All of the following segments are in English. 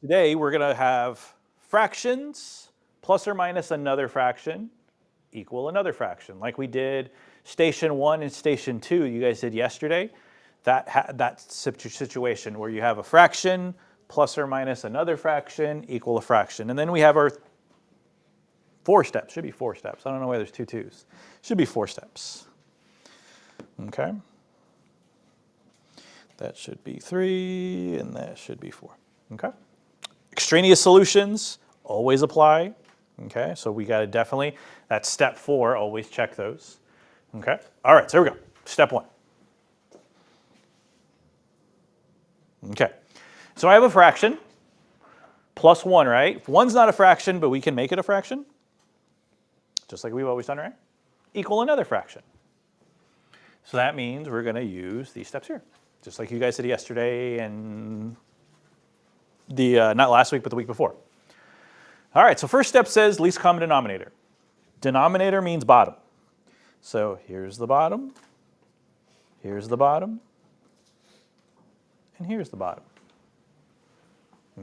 Today we're going to have fractions plus or minus another fraction equal another fraction, like we did station 1 and station 2 you guys did yesterday. That situation where you have a fraction plus or minus another fraction equal a fraction. And then we have our 4 steps. Should be 4 steps. I don't know why there's 2 2's. Should be 4 steps. Okay. That should be 3, and that should be 4. Okay. Extraneous solutions always apply. Okay, so we got to definitely, that's step 4, always check those. Okay, all right, so here we go. Step 1. Okay, so I have a fraction, plus 1, right? 1's not a fraction, but we can make it a fraction, just like we've always done, right? Equal another fraction. So that means we're going to use these steps here, just like you guys did yesterday and not last week, but the week before. All right, so first step says least common denominator. Denominator means bottom. So here's the bottom, and here's the bottom.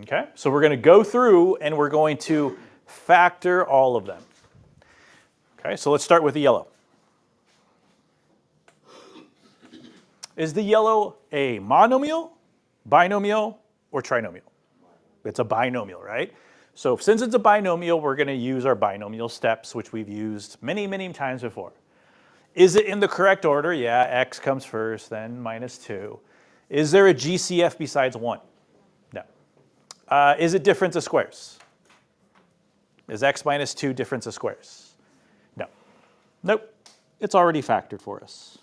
Okay, so we're going to go through and we're going to factor all of them. Okay, so let's start with the yellow. Is the yellow a monomial, binomial, or trinomial? It's a binomial, right? So since it's a binomial, we're going to use our binomial steps, which we've used many, many times before. Is it in the correct order? Yeah, x comes first, then minus 2. Is there a GCF besides 1? No. Is it difference of squares? Is x minus 2 difference of squares? No. Nope. It's already factored for us.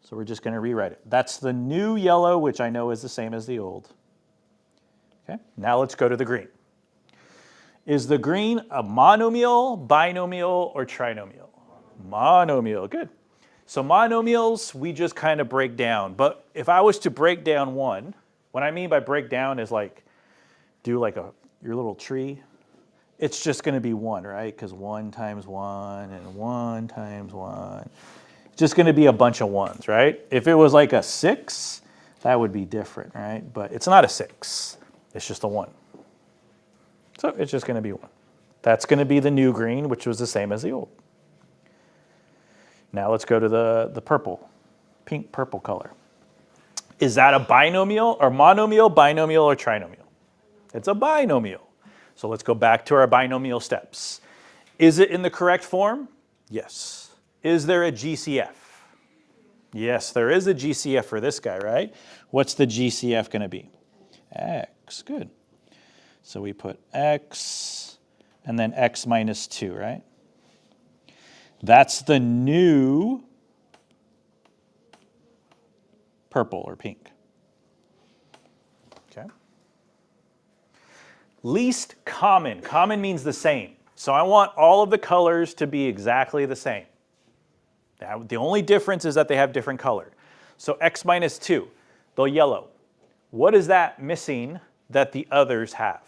So we're just going to rewrite it. That's the new yellow, which I know is the same as the old. Okay. Now let's go to the green. Is the green a monomial, binomial, or trinomial? Monomial, good. So monomials, we just kind of break down. But if I was to break down one, what I mean by break down is like, do like your little tree. It's just going to be 1, right? Because 1 times 1 and 1 times 1. It's just going to be a bunch of 1s, right? If it was like a 6, that would be different, right? But it's not a 6. It's just a 1. So it's just going to be 1. That's going to be the new green, which was the same as the old. Now let's go to the purple, pink purple color. Is that a binomial or monomial, binomial, or trinomial? It's a binomial. So let's go back to our binomial steps. Is it in the correct form? Yes. Is there a GCF? Yes, there is a GCF for this guy, right? What's the GCF going to be? X, good. So we put x and then x minus 2, right? That's the new purple or pink. Okay. Least common. Common means the same. So I want all of the colors to be exactly the same. Now, the only difference is that they have different color. So x minus 2, the yellow. What is that missing that the others have?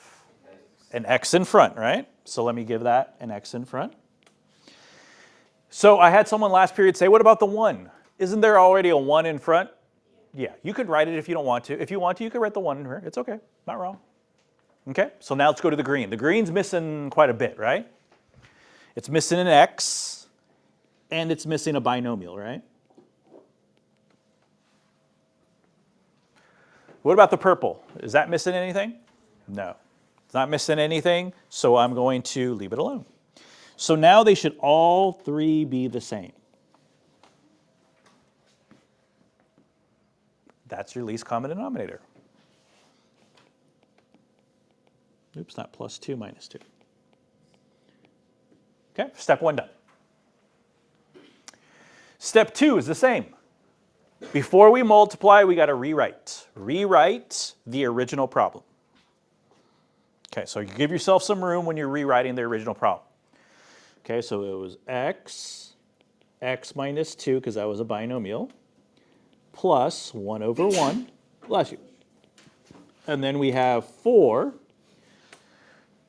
An x in front, right? So let me give that an x in front. So I had someone last period say, what about the 1? Isn't there already a 1 in front? Yeah, you could write it if you don't want to. If you want to, you could write the 1 in here. It's okay, not wrong. Okay, so now let's go to the green. The green's missing quite a bit, right? It's missing an x, and it's missing a binomial, right? What about the purple? Is that missing anything? No, it's not missing anything, so I'm going to leave it alone. So now they should all 3 be the same. That's your least common denominator. Oops, not plus 2, minus 2. Okay, step 1 done. Step 2 is the same. Before we multiply, we got to rewrite. Rewrite the original problem. Okay, so you give yourself some room when you're rewriting the original problem. Okay, so it was x minus 2, because that was a binomial, plus 1 over 1, bless you. And then we have 4.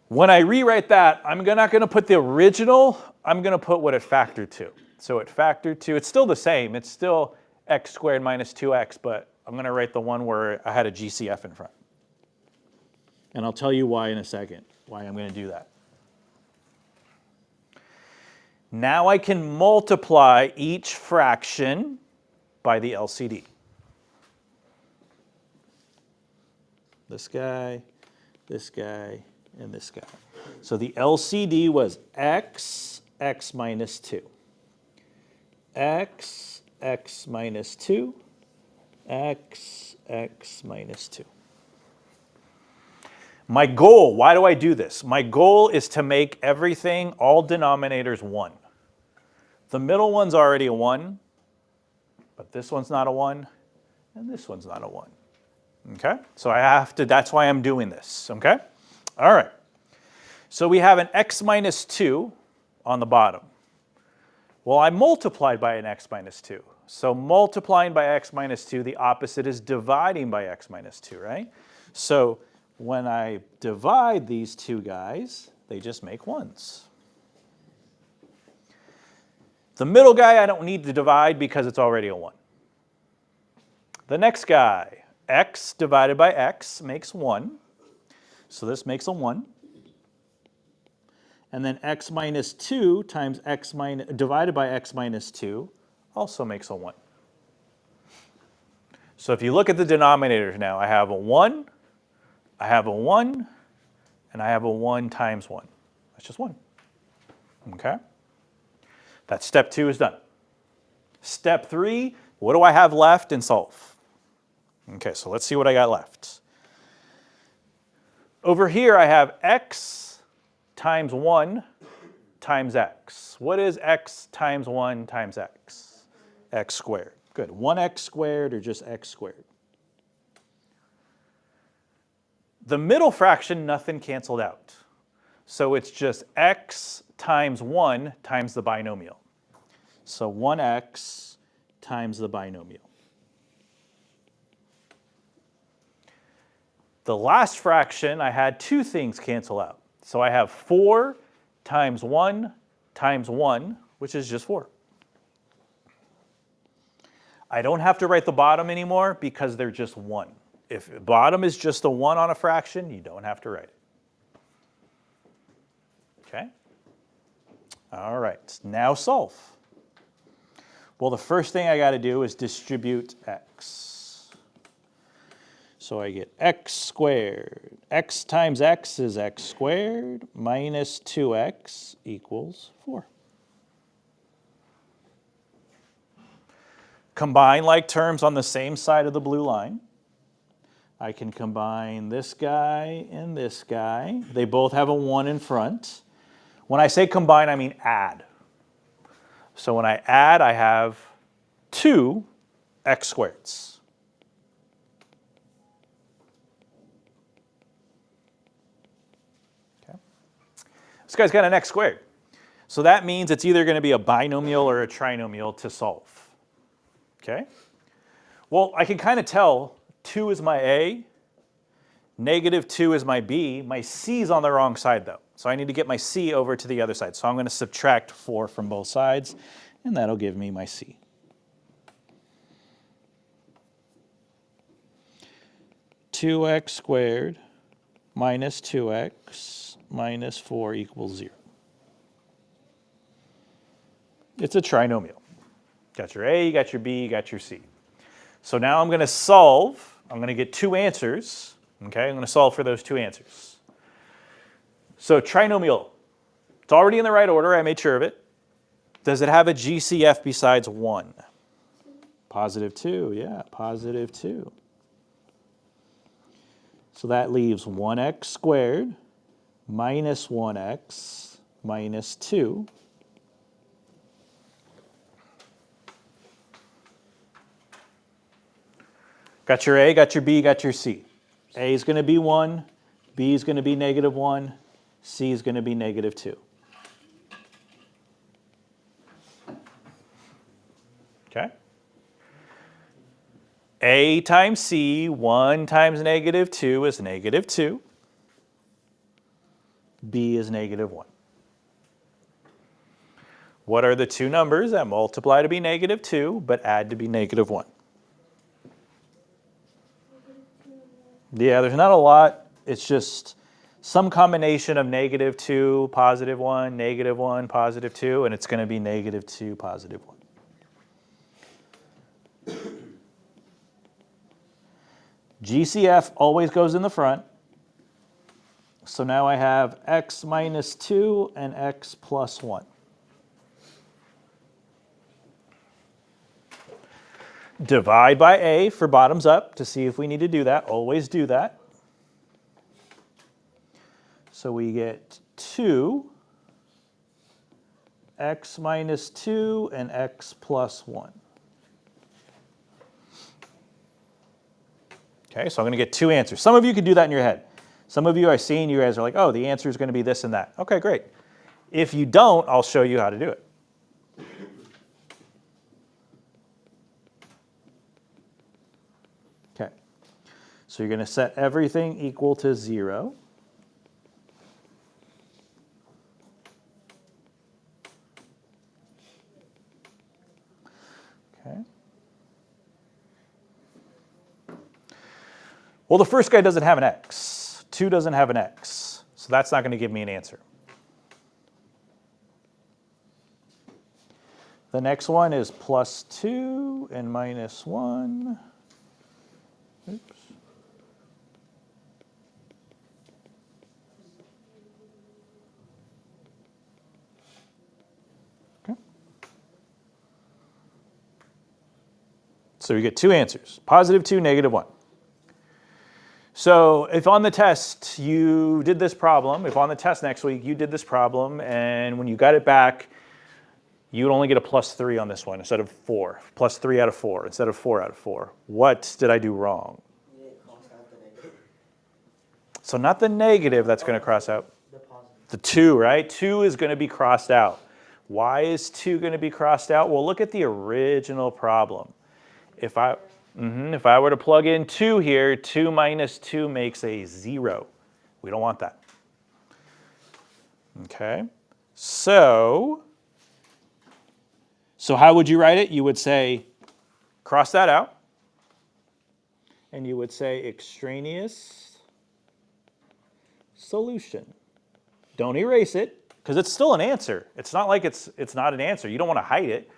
When I rewrite that, I'm not going to put the original, I'm going to put what it factored to. So it factored to, it's still the same, it's still x squared minus 2x, but I'm going to write the one where I had a GCF in front. And I'll tell you why in a second, why I'm going to do that. Now I can multiply each fraction by the LCD. This guy, and this guy. So the LCD was x minus 2. X minus 2, x minus 2. My goal, why do I do this? My goal is to make everything, all denominators 1. The middle one's already a 1, but this one's not a 1, and this one's not a 1. Okay? So I have to, that's why I'm doing this. Okay? All right. So we have an x minus 2 on the bottom. Well, I multiplied by an x minus 2. So multiplying by x minus 2, the opposite is dividing by x minus 2, right? So when I divide these two guys, they just make 1s. The middle guy I don't need to divide because it's already a 1. The next guy, x divided by x makes 1. So this makes a 1. And then x minus 2 times x minus, divided by x minus 2 also makes a 1. So if you look at the denominators now, I have a 1, I have a 1, and I have a 1 times 1. That's just 1. Okay? That step 2 is done. Step 3, what do I have left in solve? Okay, so let's see what I got left. Over here I have x times 1 times x. What is x times 1 times x? X squared. Good. 1x squared or just x squared? The middle fraction, nothing canceled out. So it's just x times 1 times the binomial. So 1x times the binomial. The last fraction, I had two things cancel out. So I have 4 times 1, which is just 4. I don't have to write the bottom anymore because they're just 1. If bottom is just a 1 on a fraction, you don't have to write it. Okay? All right, now solve. Well, the first thing I got to do is distribute x. So I get x squared. X times x is x squared minus 2x equals 4. Combine like terms on the same side of the blue line. I can combine this guy and this guy. They both have a 1 in front. When I say combine, I mean add. So when I add, I have 2 x squareds. Okay. This guy's got an x squared. So that means it's either going to be a binomial or a trinomial to solve. Okay? Well, I can kind of tell 2 is my A, negative 2 is my B. My C is on the wrong side, though. So I need to get my C over to the other side. So I'm going to subtract 4 from both sides, and that'll give me my C. Two x squared minus 2x minus 4 equals 0. It's a trinomial. Got your A, you got your B, you got your C. So now I'm going to solve. I'm going to get 2 answers. Okay, I'm going to solve for those 2 answers. So trinomial, it's already in the right order. I made sure of it. Does it have a GCF besides 1? Positive 2, yeah, positive 2. So that leaves 1x squared minus 1x minus 2. Got your A, got your B, got your C. A is going to be 1, B is going to be negative 1, C is going to be negative 2. Okay? A times C, 1 times negative 2 is negative 2. B is negative 1. What are the two numbers that multiply to be negative 2 but add to be negative 1? Yeah, there's not a lot It's just some combination of -2, +1, -1, +2, and it's going to be -2, +1. GCF always goes in the front. So now I have x minus 2 and x plus 1. Divide by a for bottoms up to see if we need to do that. Always do that. So we get 2, x minus 2, and x plus 1. Okay, so I'm going to get 2 answers. Some of you could do that in your head. Some of you I've seen, you guys are like, oh, the answer is going to be this and that. Okay, great. If you don't, I'll show you how to do it. Okay, so you're going to set everything equal to 0. Okay. Well, the first guy doesn't have an x. 2 doesn't have an x, so that's not going to give me an answer. The next one is +2 and -1. Oops. Okay. So you get 2 answers, +2, -1. So if on the test you did this problem, if on the test next week you did this problem, and when you got it back, you would only get a +3 on this one instead of 4. +3 out of 4 instead of 4 out of 4. What did I do wrong? So not the negative that's going to cross out. The 2, right? 2 is going to be crossed out. Why is 2 going to be crossed out? Well, look at the original problem. If I were to plug in 2 here, 2 minus 2 makes a 0. We don't want that. Okay, so how would you write it? You would say, cross that out, and you would say extraneous solution. Don't erase it, because it's still an answer. It's not like it's not an answer. You don't want to hide it.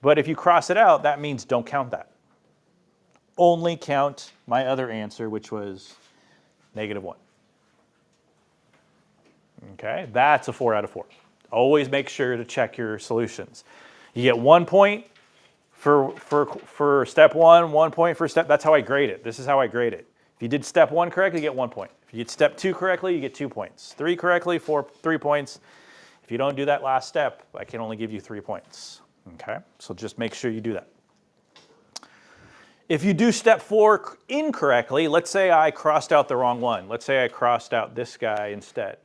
But if you cross it out, that means don't count that. Only count my other answer, which was -1. Okay, that's a 4 out of 4. Always make sure to check your solutions. You get 1 point for step 1, 1 point for step. That's how I grade it. This is how I grade it. If you did step 1 correctly, you get 1 point. If you did step 2 correctly, you get 2 points. 3 correctly, 3 points. If you don't do that last step, I can only give you 3 points. Okay, so just make sure you do that. If you do step 4 incorrectly, let's say I crossed out the wrong one. Let's say I crossed out this guy instead.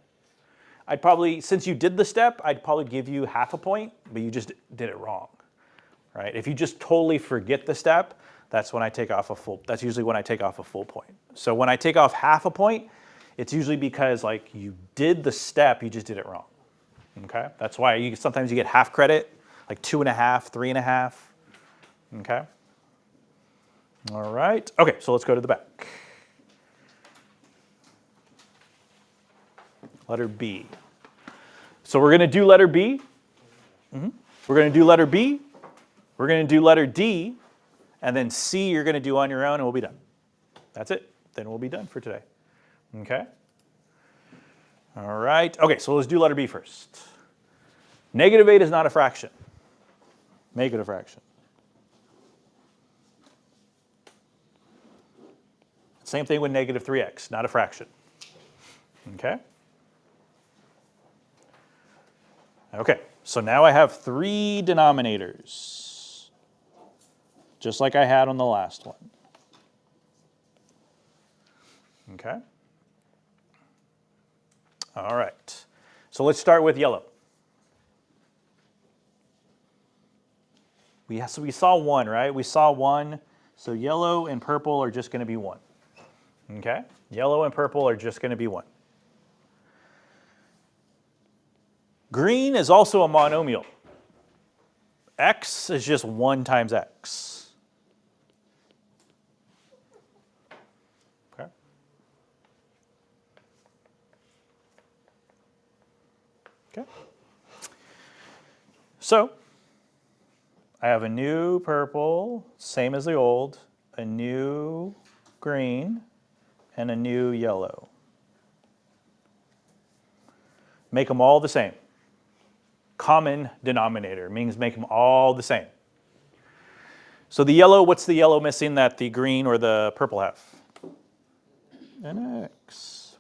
I'd probably, since you did the step, I'd probably give you half a point, but you just did it wrong, right? If you just totally forget the step, that's when I take off a full, that's usually when I take off a full point. So when I take off half a point, it's usually because like you did the step, you just did it wrong, okay? That's why sometimes you get half credit, like 2.5, 3.5, okay? All right, okay, so let's go to the back. Letter B. So we're going to do letter B. We're going to do letter B. We're going to do letter D. And then C you're going to do on your own and we'll be done. That's it. Then we'll be done for today. Okay? All right. Okay, so let's do letter B first. -8 is not a fraction. Make it a fraction. Same thing with -3x, not a fraction. Okay? Okay, so now I have 3 denominators, just like I had on the last one. Okay? All right, so let's start with yellow. We saw 1, right? We saw 1, so yellow and purple are just going to be 1. Okay? Yellow and purple are just going to be 1. Green is also a monomial. X is just 1 times x. Okay? Okay. So I have a new purple, same as the old, a new green, and a new yellow. Make them all the same. Common denominator means make them all the same. So the yellow, what's the yellow missing that the green or the purple have? An X.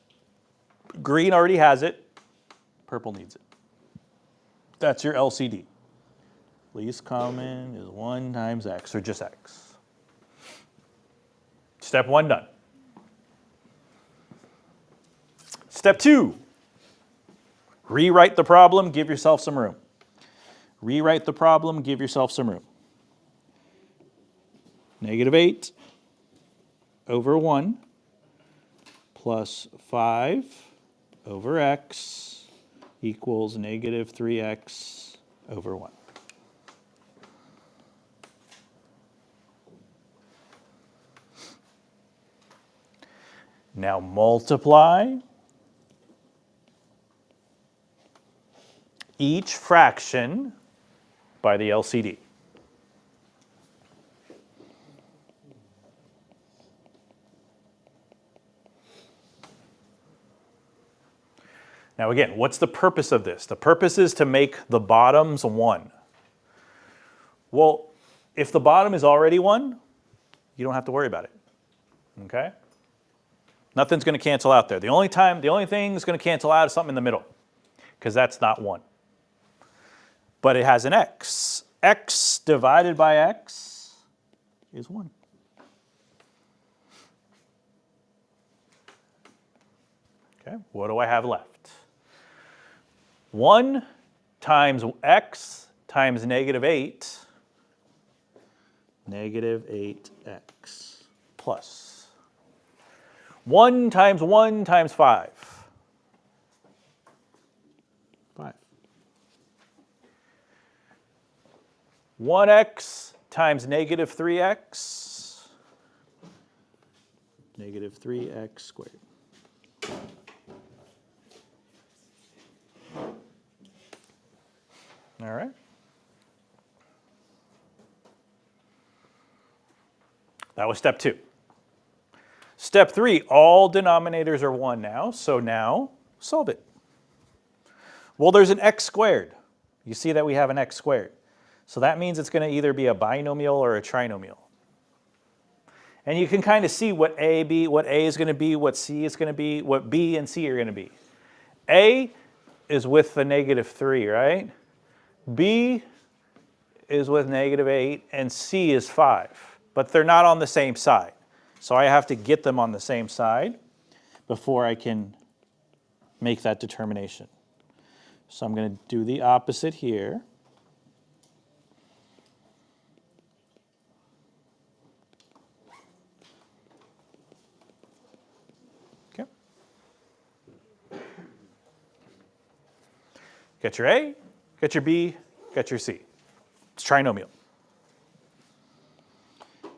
Green already has it. Purple needs it. That's your LCD. Least common is 1 times X, or just X. Step 1 done. Step 2. Rewrite the problem, give yourself some room. Rewrite the problem, give yourself some room. -8 over 1 plus 5 over x equals -3x over 1. Now multiply each fraction by the LCD. Now again, what's the purpose of this? The purpose is to make the bottoms 1. Well, if the bottom is already 1, you don't have to worry about it. Okay? Nothing's going to cancel out there. The only thing that's going to cancel out is something in the middle, because that's not 1. But it has an x. X divided by x is 1. Okay, what do I have left? 1 times x times -8, -8x plus 1 times 1 times 5, 5. 1x times -3x, -3x squared. All right. That was step 2. Step 3, all denominators are 1 now, so now solve it. Well, there's an x squared. You see that we have an x squared. So that means it's going to either be a binomial or a trinomial. And you can kind of see what A is going to be, what C is going to be, what B and C are going to be. A is with the -3, right? B is with -8, and C is 5. But they're not on the same side. So I have to get them on the same side before I can make that determination. So I'm going to do the opposite here. Okay. Get your A, get your B, get your C. It's trinomial.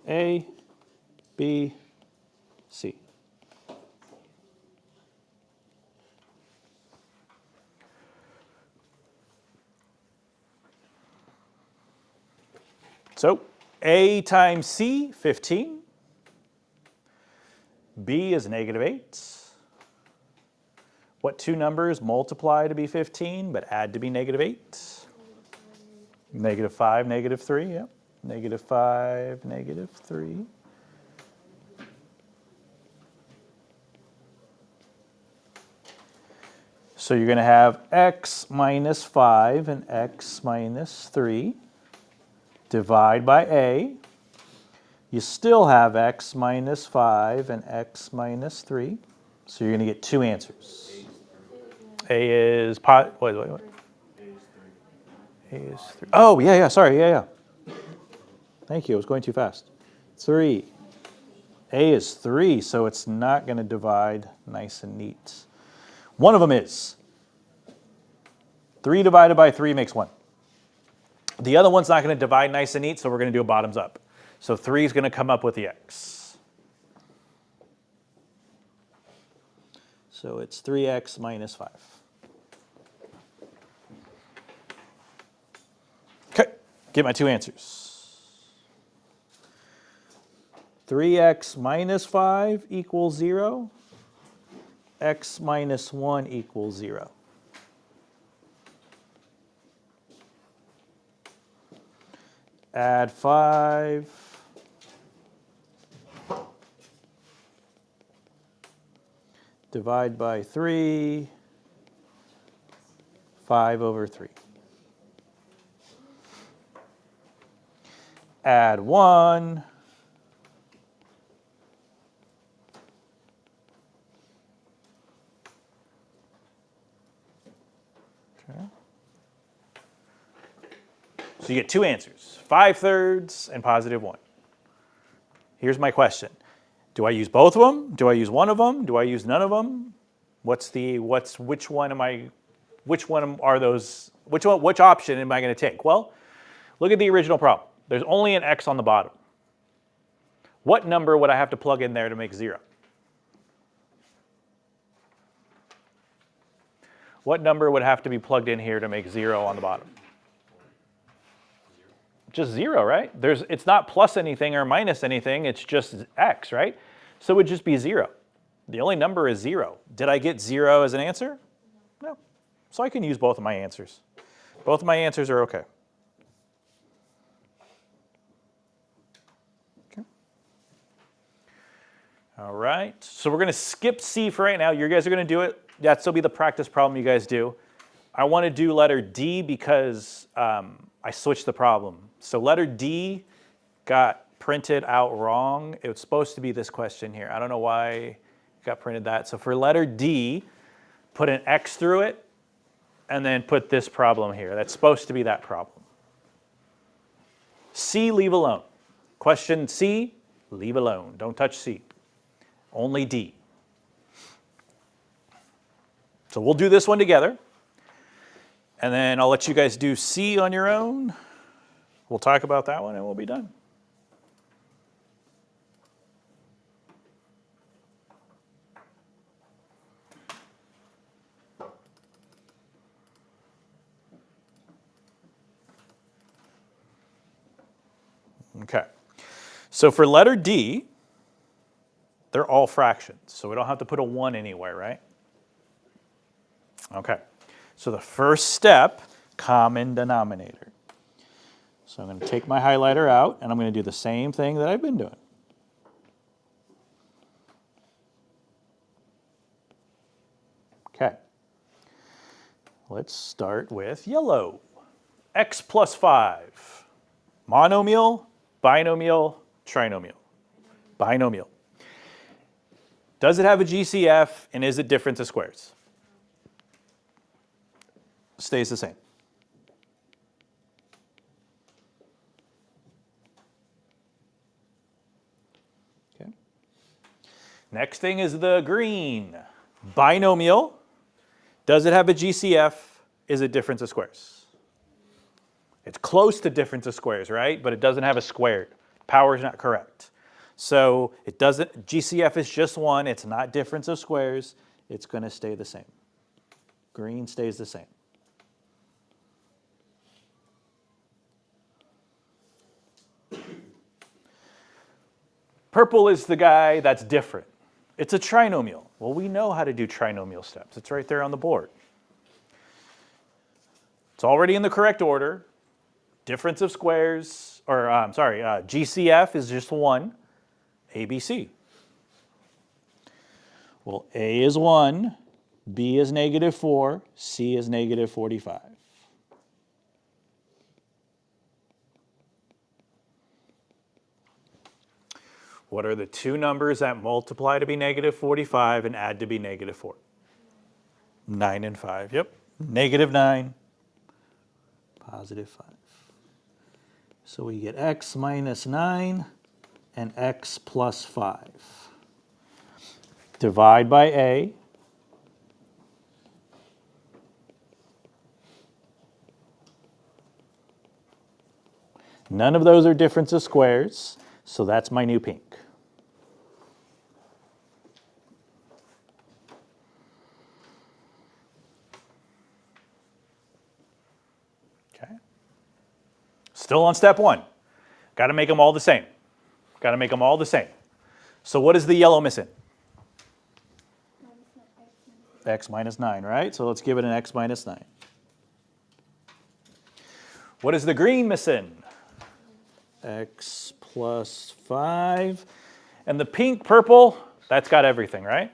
A, B, C. So A times C, 15. B is -8. What two numbers multiply to be 15 but add to be -8? -5, -3, yeah. -5, -3. So you're going to have x minus 5 and x minus 3. Divide by A. You still have x minus 5 and x minus 3. So you're going to get 2 answers. A is wait. A is 3. Oh, yeah, sorry, yeah. Thank you, I was going too fast. 3. A is 3, so it's not going to divide nice and neat. One of them is. 3 divided by 3 makes 1. The other one's not going to divide nice and neat, so we're going to do a bottoms up. So 3 is going to come up with the x. So it's 3x minus 5. Get my two answers. 3x minus 5 equals 0. X minus 1 equals 0. Add 5. Divide by 3. 5 over 3. Add 1. Okay. So you get two answers, 5/3 and +1. Here's my question. Do I use both of them? Do I use one of them? Do I use none of them? Which option am I going to take? Well, look at the original problem. There's only an x on the bottom. What number would I have to plug in there to make 0? What number would have to be plugged in here to make 0 on the bottom? Just 0, right? It's not plus anything or minus anything, it's just x, right? So it would just be 0. The only number is 0. Did I get 0 as an answer? No. So I can use both of my answers. Both of my answers are okay. All right, so we're going to skip C for right now. You guys are going to do it. That'll still be the practice problem you guys do. I want to do letter D because I switched the problem. So letter D got printed out wrong. It was supposed to be this question here. I don't know why it got printed that. So for letter D, put an X through it, and then put this problem here. That's supposed to be that problem. C, leave alone. Question C, leave alone. Don't touch C. Only D. So we'll do this one together, and then I'll let you guys do C on your own. We'll talk about that one, and we'll be done. Okay. So for letter D, they're all fractions, so we don't have to put a 1 anywhere, right? Okay. So the first step, common denominator. So I'm going to take my highlighter out, and I'm going to do the same thing that I've been doing. Okay. Let's start with yellow. X plus 5. Monomial, binomial, trinomial. Binomial. Does it have a GCF, and is it difference of squares? Stays the same. Okay. Next thing is the green. Binomial. Does it have a GCF? Is it difference of squares? It's close to difference of squares, right? But it doesn't have a squared. Power is not correct. So it doesn't, GCF is just 1. It's not difference of squares. It's going to stay the same. Green stays the same. Purple is the guy that's different. It's a trinomial. Well, we know how to do trinomial steps. It's right there on the board. It's already in the correct order. Difference of squares, or GCF is just 1. ABC. Well, A is 1, B is -4, C is -45. What are the two numbers that multiply to be -45 and add to be -4? 9 and 5, yep. -9, +5. So we get x minus 9 and x plus 5. Divide by A. None of those are difference of squares, so that's my new pink. Still on step one. Got to make them all the same. Got to make them all the same. So what is the yellow missing? X minus 9, right? So let's give it an x minus 9. What is the green missing? X plus 5. And the pink, purple, that's got everything, right?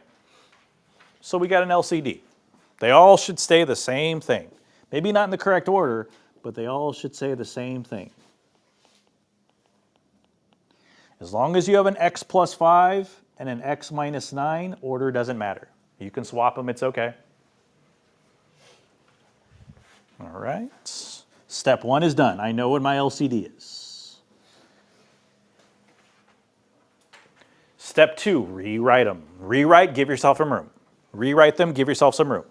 So we got an LCD. They all should say the same thing. Maybe not in the correct order, but they all should say the same thing. As long as you have an x plus 5 and an x minus 9, order doesn't matter. You can swap them, it's okay. All right. Step 1 is done. I know what my LCD is. Step 2, rewrite them. Rewrite, give yourself some room. Rewrite them, give yourself some room.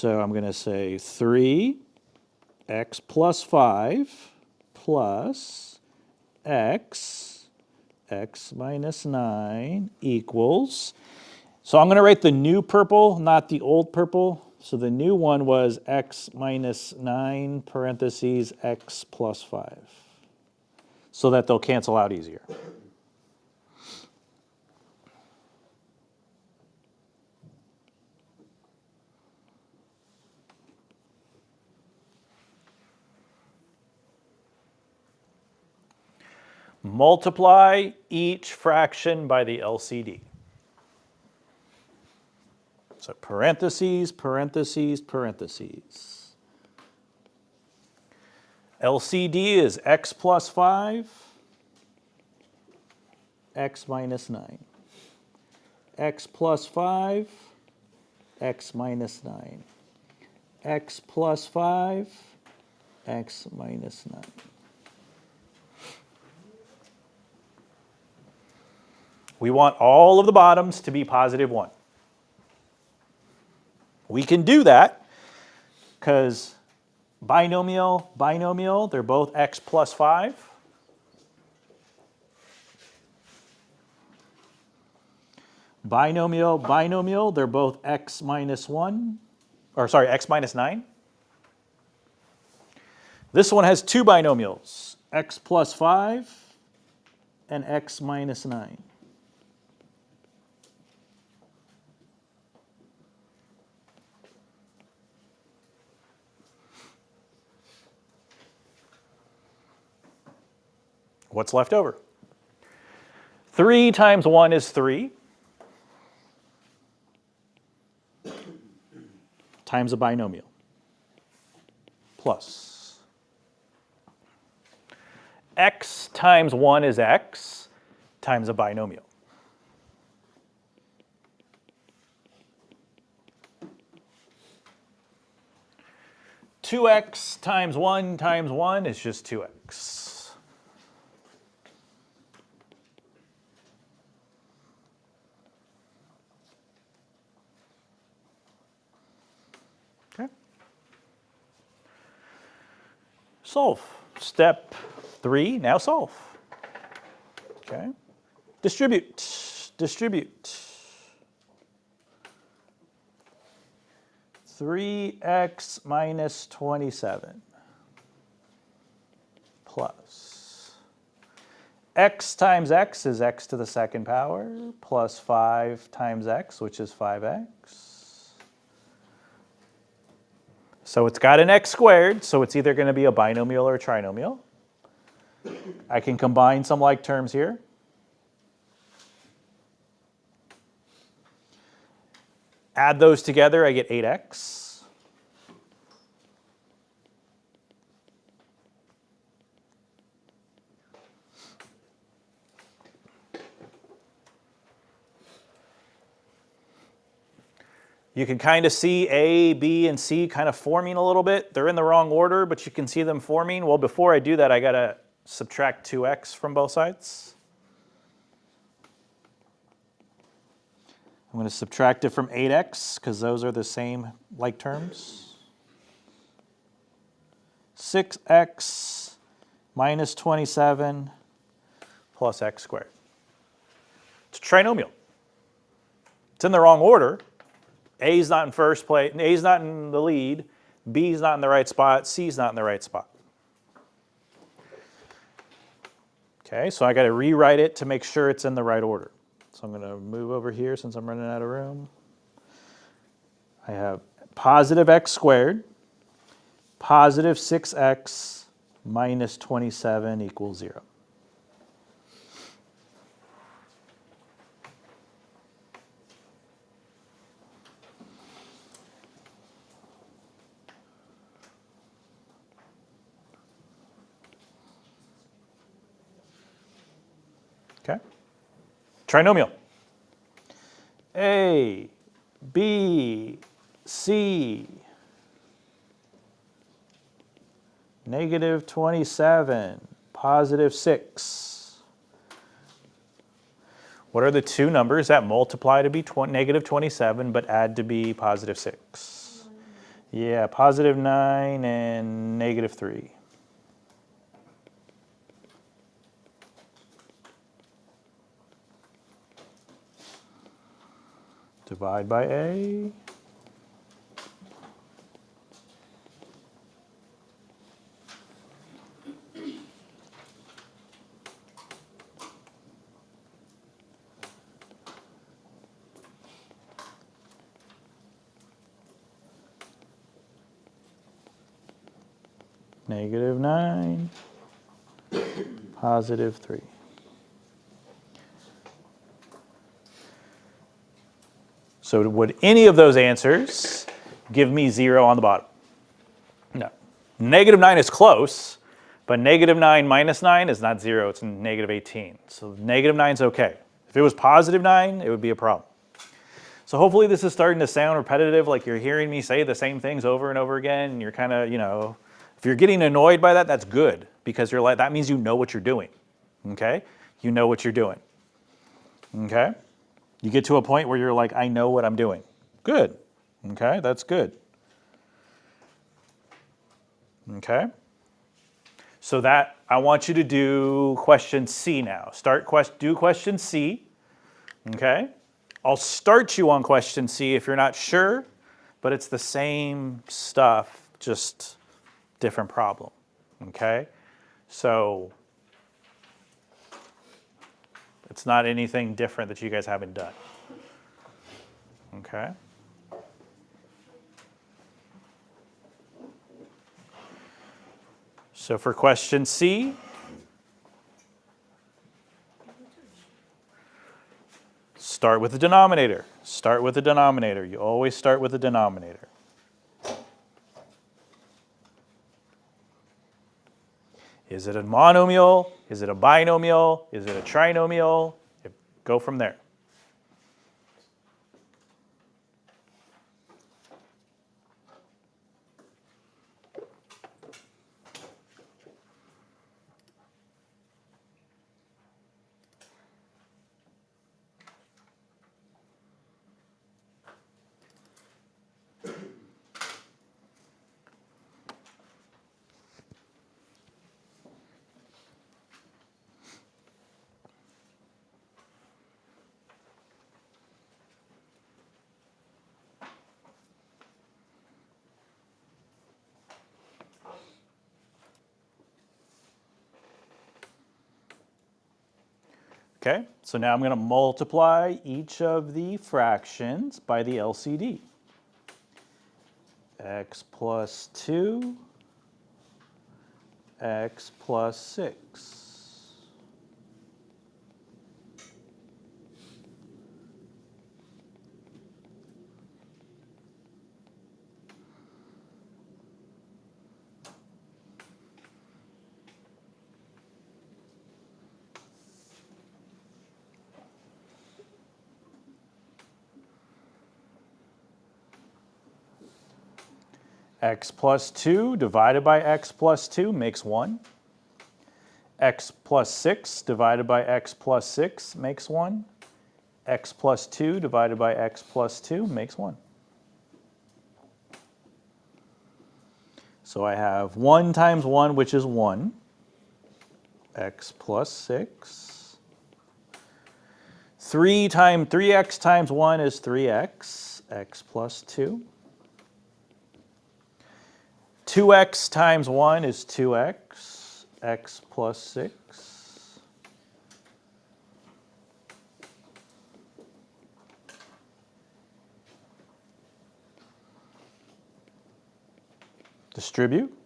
So I'm going to say 3x plus 5 plus x minus 9 equals. So I'm going to write the new purple, not the old purple. So the new one was x minus 9 parentheses x plus 5. So that they'll cancel out easier. Multiply each fraction by the LCD. So parentheses, parentheses, parentheses. LCD is x plus 5, x minus 9. X plus 5, x minus 9. X plus 5, x minus 9. We want all of the bottoms to be positive 1. We can do that because binomial, binomial, they're both x plus 5. Binomial, binomial, they're both x minus 1, or sorry, x minus 9. This one has two binomials, x plus 5 and x minus 9. What's left over? 3 times 1 is 3. Times a binomial. Plus. X times 1 is x times a binomial. Two x times 1 is just 2x. Solve. Step 3, now solve. Okay. Distribute. Distribute. 3x minus 27 plus x times x is x to the second power plus 5 times x, which is 5x. So it's got an x squared, so it's either going to be a binomial or a trinomial. I can combine some like terms here. Add those together, I get 8x. You can kind of see A, B, and C kind of forming a little bit. They're in the wrong order, but you can see them forming. Well, before I do that, I got to subtract 2x from both sides. I'm going to subtract it from 8x because those are the same like terms. 6x minus 27 plus x squared. It's a trinomial. It's in the wrong order. A is not in first place. A is not in the lead. B is not in the right spot, C is not in the right spot. Okay, so I got to rewrite it to make sure it's in the right order. So I'm going to move over here since I'm running out of room. I have positive x squared, positive 6x minus 27 equals 0. Okay. Trinomial. A, B, C, negative 27, positive 6. What are the two numbers that multiply to be negative 27 but add to be positive 6? Yeah, positive 9 and negative 3. Divide by A. Negative 9, positive 3. So would any of those answers give me 0 on the bottom? No. Negative 9 is close, but negative 9 minus 9 is not 0, it's negative 18. So negative 9 is okay. If it was positive 9, it would be a problem. So hopefully this is starting to sound repetitive, like you're hearing me say the same things over and over again, and you're kind of, if you're getting annoyed by that, that's good, because you're like, that means you know what you're doing, okay? You know what you're doing, okay? You get to a point where you're like, I know what I'm doing. Good, okay, that's good. Okay? So that, I want you to do question C now. Do question C, okay? I'll start you on question C if you're not sure, but it's the same stuff, just different problem, okay? So it's not anything different that you guys haven't done, okay? So for question C, start with the denominator. Start with the denominator. You always start with the denominator. Is it a monomial? Is it a binomial? Is it a trinomial? Go from there. Okay, so now I'm going to multiply each of the fractions by the LCD. X plus 2, x plus 6. X plus 2 divided by x plus 2 makes 1. X plus 6 divided by x plus 6 makes 1. X plus 2 divided by x plus 2 makes 1. So I have 1 times 1, which is 1. X plus 6. 3x times 1 is 3x. X plus 2. 2x times 1 is 2x, x plus 6. Distribute.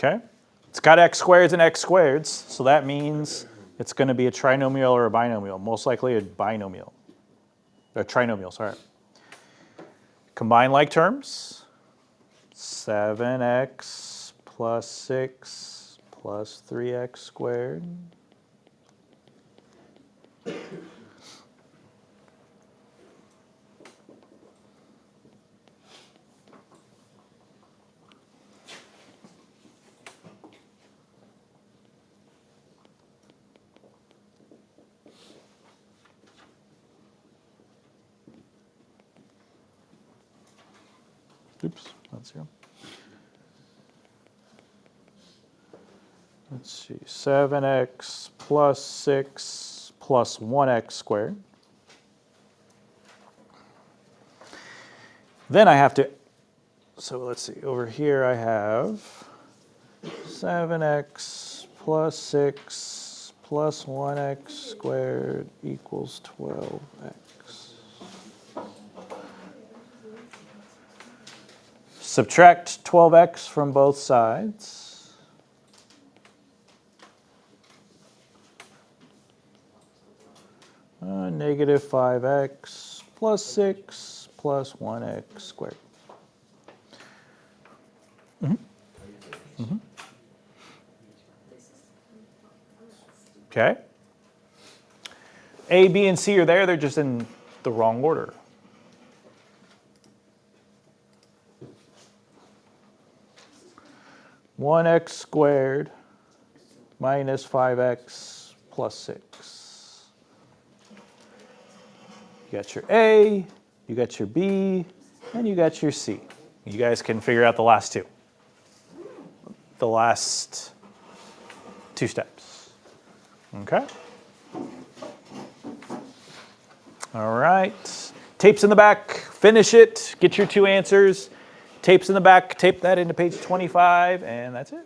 Okay, it's got x squareds and x squareds, so that means it's going to be a trinomial or a binomial, most likely a binomial, a trinomial, sorry. Combine like terms, 7x plus 6 plus 3x squared. Oops, that's 0. Let's see, 7x plus 6 plus 1x squared. Then I have to, so let's see, over here I have 7x plus 6 plus 1x squared equals 12x. Subtract 12x from both sides. Negative 5x plus 6 plus 1x squared. Okay. A, B, and C are there. They're just in the wrong order. One x squared minus 5x plus 6. You got your A, you got your B, and you got your C. You guys can figure out the last two. The last two steps. Okay? All right. Tape's in the back. Finish it. Get your two answers. Tape's in the back. Tape that into page 25, and that's it.